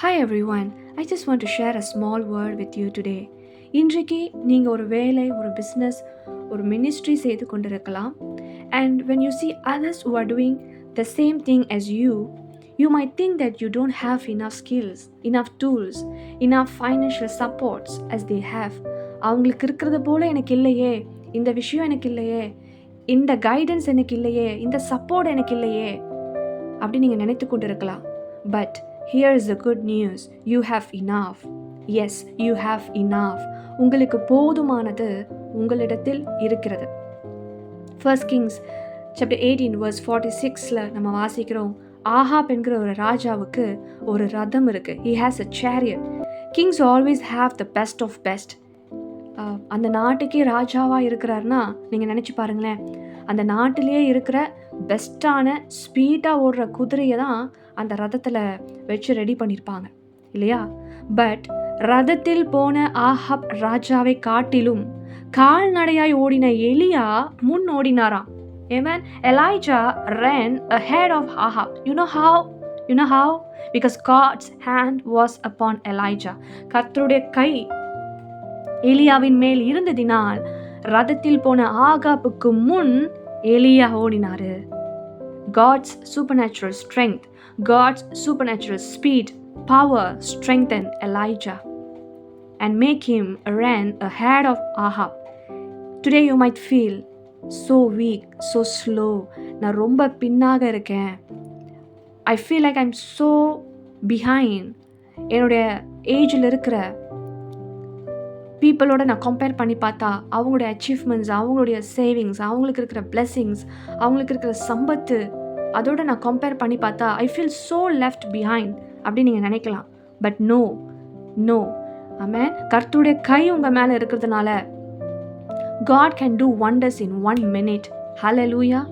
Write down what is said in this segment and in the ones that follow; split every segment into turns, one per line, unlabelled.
Hi everyone, I just want to share a small word with you today. இன்றைக்கு நீங்கள் ஒரு வேலை, ஒரு பிஸ்னஸ், ஒரு மினிஸ்ட்ரி செய்து கொண்டிருக்கலாம். And when you see others who are doing the same thing as you might think that you don't have enough skills, enough tools, enough financial supports as they have. அவங்களுக்கு இருக்கிறது போல எனக்கு இல்லையே, இந்த விஷயம் எனக்கு இல்லையே, இந்த கைடன்ஸ் எனக்கு இல்லையே, இந்த சப்போர்ட் எனக்கு இல்லையே அப்படி நீங்கள் நினைத்து கொண்டு இருக்கலாம். But here is the good news. You have enough. Yes, you have enough. உங்களுக்கு போதுமானது உங்களிடத்தில் இருக்கிறது. First Kings chapter 18 verse 46ல நம்ம வாசிக்கிறோம், ஆகாப் என்கிற ஒரு ராஜாவுக்கு ஒரு ரதம் இருக்கு. He has a chariot. Kings always have the best of best. அந்த நாட்டுக்கே ராஜாவா இருக்கிறாருன்னா நீங்கள் நினச்சி பாருங்களேன், அந்த நாட்டிலே இருக்கிற பெஸ்ட்டான ஸ்பீடாக ஓடுற குதிரையை தான் அந்த ரதத்தில் வச்சு ரெடி பண்ணியிருப்பாங்க இல்லையா? பட் ரதத்தில் போன ஆஹாப் ராஜாவை காட்டிலும் கால்நடையாய் ஓடின எலியா முன் ஓடினாராம். Amen. Elijah ran ahead of Ahab. You know how? Because God's hand was upon Elijah. கர்த்தருடைய கை எலியாவின் மேல் இருந்ததினால் ரதத்தில் போன ஆகாப்புக்கு முன் எலியா ஓடினாரு. God's supernatural strength, God's supernatural speed, power strengthened Elijah and make him run ahead of Ahab. Today you might feel so weak, so slow. நான் ரொம்ப பின்னாக இருக்கேன். I feel like I'm so behind. என்னுடைய ஏஜில் இருக்கிற பீப்புளோட நான் கம்பேர் பண்ணி பார்த்தா அவங்களுடைய அச்சீவ்மெண்ட்ஸ், அவங்களுடைய சேவிங்ஸ், அவங்களுக்கு இருக்கிற பிளெஸிங்ஸ், அவங்களுக்கு இருக்கிற சம்பத்து, அதோட நான் கம்பேர் பண்ணி பார்த்தா I feel so left behind அப்படின்னு நீங்கள் நினைக்கலாம். பட் நோ ஆமென். கர்த்தருடைய கை உங்கள் மேலே இருக்கிறதுனால God can do wonders in 1 minute. Hallelujah.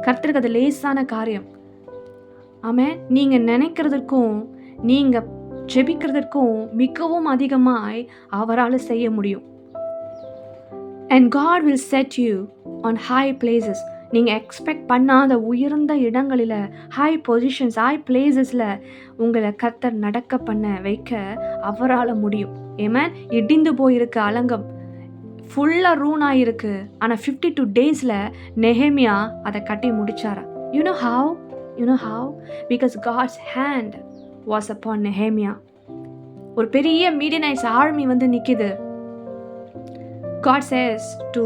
கர்த்தருக்கு அது லேசான காரியம். ஆமென். நீங்கள் நினைக்கிறதுக்கும் நீங்கள் ஜெபிக்கிறதுக்கும் மிகவும் அதிகமாய் அவரால் செய்ய முடியும். And God will set you on high places. நீங்கள் எக்ஸ்பெக்ட் பண்ணாத உயர்ந்த இடங்களில், ஹை பொசிஷன்ஸ், ஹை பிளேசஸில் உங்களை கர்த்தர் நடக்க பண்ண வைக்க அவரால் முடியும். ஏமேன். இடிந்து போயிருக்கு அலங்கம், ஃபுல்லாக ரூன் ஆகிருக்கு. ஆனால் 52 daysல நெஹேமியா அதை கட்டி முடிச்சாரா? You know how? Because God's hand was upon Nehemiah. ஒரு பெரிய மீடியனைட்ஸ் ஆர்மி வந்து நிற்கிது. God says to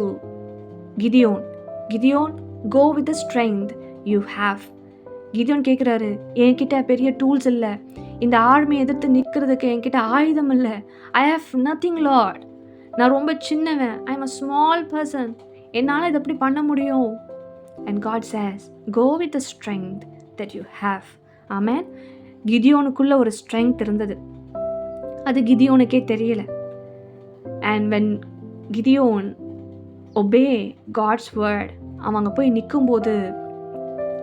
Gideon, go with the strength you have. Gideon கேட்குறாரு, என்கிட்ட பெரிய டூல்ஸ் இல்லை, இந்த ஆர்மி எதிர்த்து நிற்கிறதுக்கு என்கிட்ட ஆயுதம் இல்லை. I have nothing Lord. நான் ரொம்ப சின்னவன். I am a small person. என்னால் இதை எப்படி பண்ண முடியும்? And God says, go with the strength that you have. Amen. கிதியோனுக்குள்ள ஒரு ஸ்ட்ரெங்க் இருந்தது, அது கிதியோனுக்கே தெரியல. And when Gideon obey God's word, அவங்க போய் நிற்கும்போது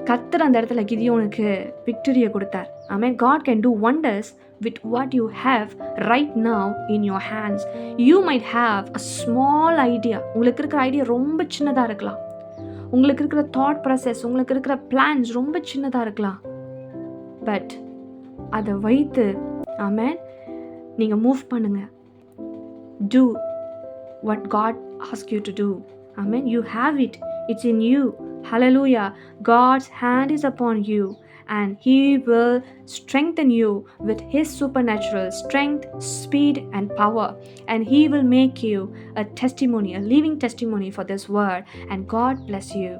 கர்த்தர் அந்த இடத்துல கிதியோனுக்கு விக்டரியை கொடுத்தார். ஆமென். God can do wonders with what you have right now in your hands. You might have a small idea. உங்களுக்கு இருக்கிற ஐடியா ரொம்ப சின்னதாக இருக்கலாம். உங்களுக்கு இருக்கிற தாட் ப்ராசஸ், உங்களுக்கு இருக்கிற பிளான்ஸ் ரொம்ப சின்னதாக இருக்கலாம். பட் அதை வைத்து ஆமென் நீங்கள் மூவ் பண்ணுங்க. Do what God asked you to do. Amen. You have it. It's in you. Hallelujah. God's hand is upon you and He will strengthen you with His supernatural strength, speed and power. And He will make you a testimony, a living testimony for this word. And God bless you.